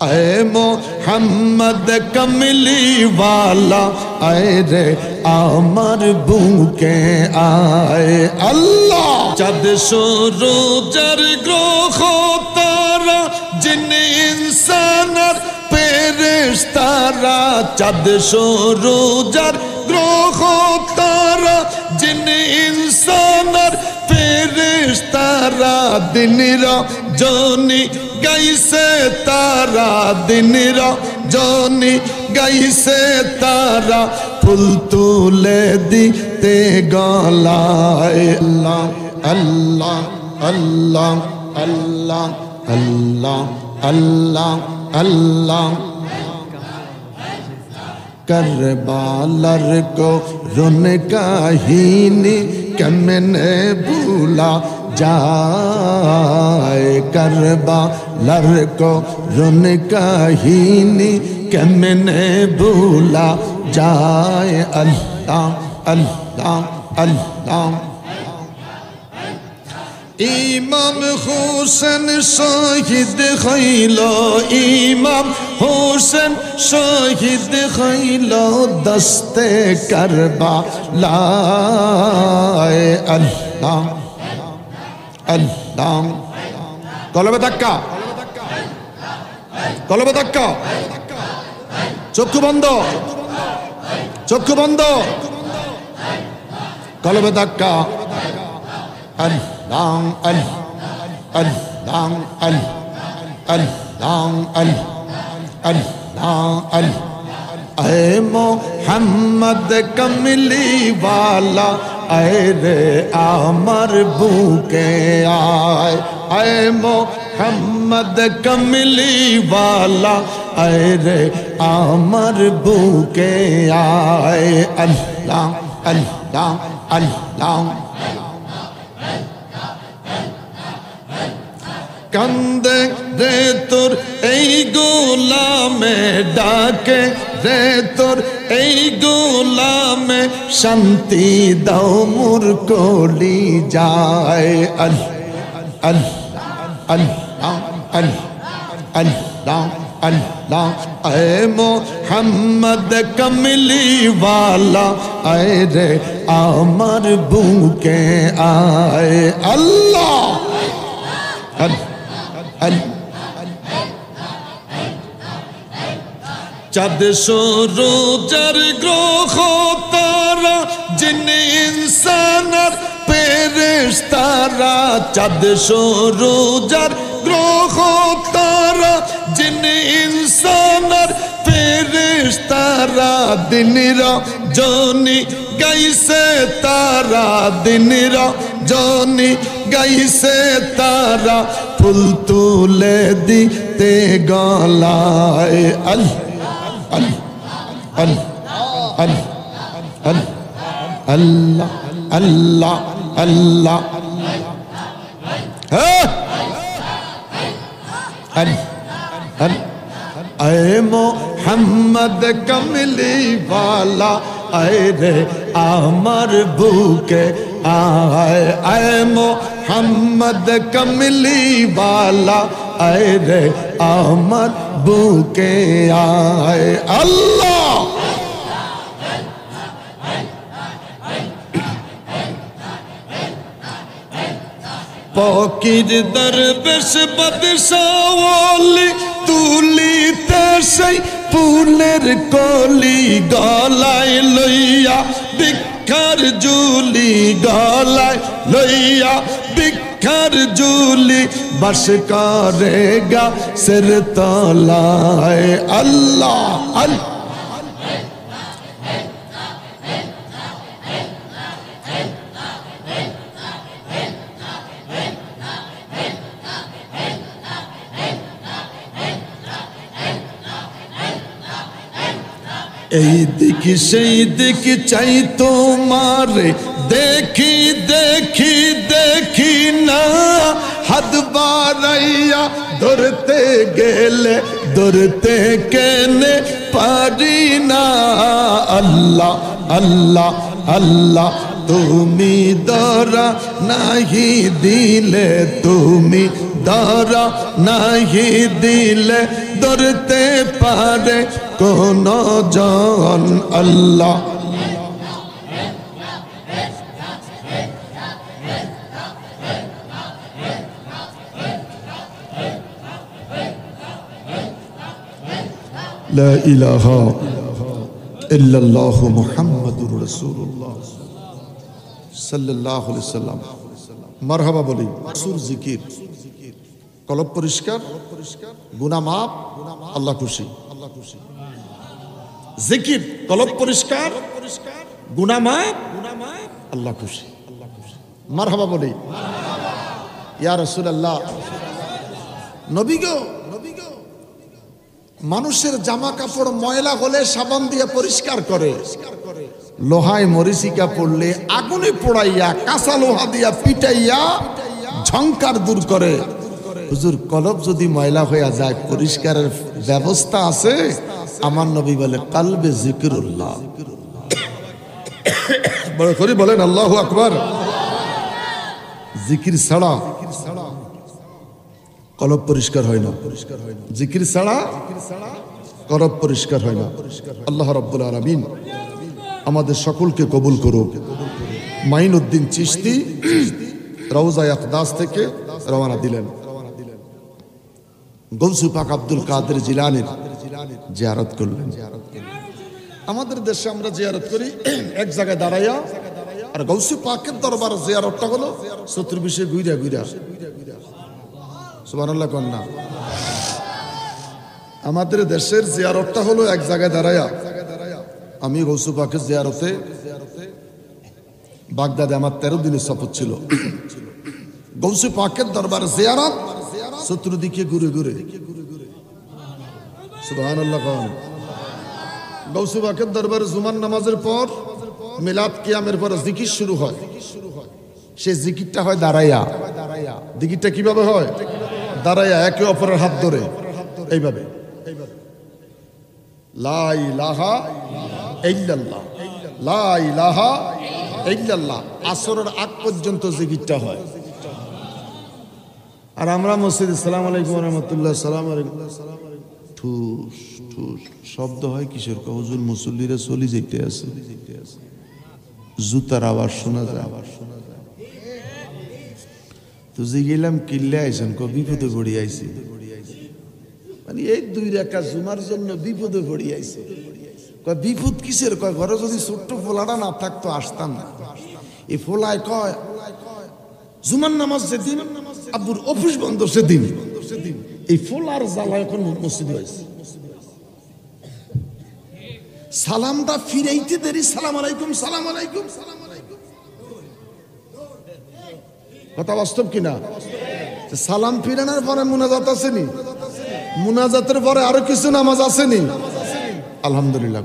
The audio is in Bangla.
ऐ मोहम्मद कमली वाला आए रे आमर बुके आए अल्लाह चाँद सूरज ग्रह तारा जिन इंसानर फेरेश्तारा चाँद सूरज ग्रह तारा जिन इंसानर फेरेश्तारा दिन रजनी गाइसे तारा दिन रजनी गाइसे तारा फूल तुले दीते गलाए अल्लाह अल्लाह अल्लाह अल्लाह अल्लाह अल्लाह अल्लाह करबालर को रुन कहीनी कमने भूला जाए करबालर को रुन कहीनी कमने भूला जाए अल्लाह अल्लाह अल्लाह इमाम हुसैन शहीद खैलो इमाम हुसैन शहीद खैलो दस्ते करबला अल्लाह अल्लाह कलबे धक्का कलबे धक्का चक्षु बंद चक्षु बंद कलबे धक्का अल्लाह अल्लाह अल्लाह अल्लाह अल्लाह अल्लाह ऐ मोहम्मद कमली वाला ऐ रे आमर बुके आए ऐ मोहम्मद कमली वाला ऐ रे आमर बुके आए अल्लाह अल्लाह अल्लाह कंदे रे तुर ऐ गोलामे डाके रे तुर ऐ गोलामे शांति दाओ मुरकोली जाए अल्लाह अल्लाह अल्लाह अल्लाह ऐ मोहम्मद कमली वाला ऐ रे आमर बुके आए अल्लाह चाँद सूरज ग्रह तारा जिन इंसानर फेरेश्तारा चाँद सूरज ग्रह तारा जिन इंसानर फेरेश्तारा दिन रजनी गाइसे तारा दिन रजनी गाइसे तारा फूल तुले दीते गलाए अल्लाह अल्लाह अल्लाह अल्लाह अल्लाह ऐ मोहम्मद कमली वाला ऐ रे आमर बुके आए ऐ मोहम्मद कमली वाला ऐ रे आमर बुके आए अल्लाह पकीर दरवेश बदशावली तुली तेसई फूलेर कली गलाय लइया भिक्षार जुली गलाय लइया भिक्षार जुली बस करेगा सिर तलाए अल्लाह अल्लाह এই দিকে সেই দিকে চাই তোমারে দেখি দেখি দেখি না হাত বাড়াইয়া ধরতে গেলে ধরতে কেনে পারি না আল্লাহ আল্লাহ আল্লাহ তুমি ধরা নাহি দিলে তুমি ধরা নাহি দিলে ধরতে পারে কোন জন আল্লাহ লা ইলাহা ইল্লাল্লাহু মুহাম্মাদুর রাসূলুল্লাহ সাল্লাল্লাহু আলাইহি সাল্লাম। মারহাবা বলি। সুর জিকির, কলব পরিষ্কার, গুনাহ মাফ, আল্লাহ খুশি। জিকির, কলব পরিষ্কার, গুনাহ মাফ, আল্লাহ খুশি। মারহাবা বলি। ইয়া রাসূলুল্লাহ, নবী গো, মানুষের জামা কাপড় ময়লা হলে সাবান দিয়ে পরিষ্কার করে, লোহায় মরিচিকা পড়লে আগুনে পোড়াইয়া কাঁচা লোহা দিয়া পিটাইয়া ঝংকার দূর করে। হুজুর, কলব যদি ময়লা হয়ে যায় পরিষ্কারের ব্যবস্থা আছে? আমার নবী বলে কলবে জিকিরুল্লাহ। বড় করে বলেন আল্লাহু আকবার। জিকির ছাড়া কলব পরিষ্কার হয় না, জিকির ছাড়া কলব পরিষ্কার হয় না। আল্লাহ রাব্বুল আলামিন আমাদের সকলকে কবুল করুক। মাইনুদ্দিন চিশতি রওজায়ে আকদাস থেকে রওনা দিলেন গৌসে পাক আব্দুল কাদের জিলানীর জিয়ারত করলেন। আমাদের দেশে আমরা জিয়ারত করি এক জায়গায় দাঁড়াইয়া, আর গৌসে পাকের দরবার জিয়ারতটা হলো চতুর্দিকে ঘুরা ঘুরা। সুবহানাল্লাহ কন্যা। আমাদের দেশের জিয়ারতটা হলো এক জায়গায় দাঁড়াইয়া। আমি গৌসে পাকের জিয়ারতে বাগদাদে আমার 13 দিনের সফর ছিল। গৌসে পাকের দরবার জিয়ারত চতুর্দিকে ঘুরে ঘুরে। সুবহানাল্লাহ কন। গৌসে পাকের দরবারে জুমার নামাজের পর মিলাদ কিয়ামের পর জিকির শুরু হয়। সেই জিকিরটা হয় দাঁড়াইয়া। জিকিরটা কিভাবে হয়? দাঁড়াইয়া, একে অপরের হাত ধরে এইভাবে। লা ইলাহা ইল্লাল্লাহ, লা ইলাহা ইল্লাল্লাহ। আসরের আগ পর্যন্ত জিকিরটা হয়। আর আমরা মসজিদে আসসালামু আলাইকুম ওয়া রাহমাতুল্লাহ, আসসালামু আলাইকুম, ঠুস ঠুস শব্দ হয় কিসের? হুজুর মুসল্লিরা চলি যেতে আছে, জুতার আওয়াজ শোনা যায়। তো যে গেলাম কিল্লে আইসেন, বিপদে পড়ি আইছি। মানে এই 2 রাকাত জুমার জন্য বিপদে পড়ি আইছে। বিপদ কিসের? ঘরে যদি ছোট্ট ফোলাটা না থাকতো আসতাম না। এই ফোলায় কয় জুমার নামাজ যেদিন আব্বুর অফিস বন্ধ সেদিন এই ফোলার জ্বালা এখন মসজিদে হয়েছে। সালামটা ফিরাইতে দেরি, সালাম আলাইকুম, সালাম আলাইকুম, সালাম আলাইকুম। কথা বাস্তব কিনা? সালাম ফিরানোর পরে মুনাজাত আসেনি, মুনাজাতের পরে আরো কিছু নামাজ আসেনি। আলহামদুলিল্লাহ।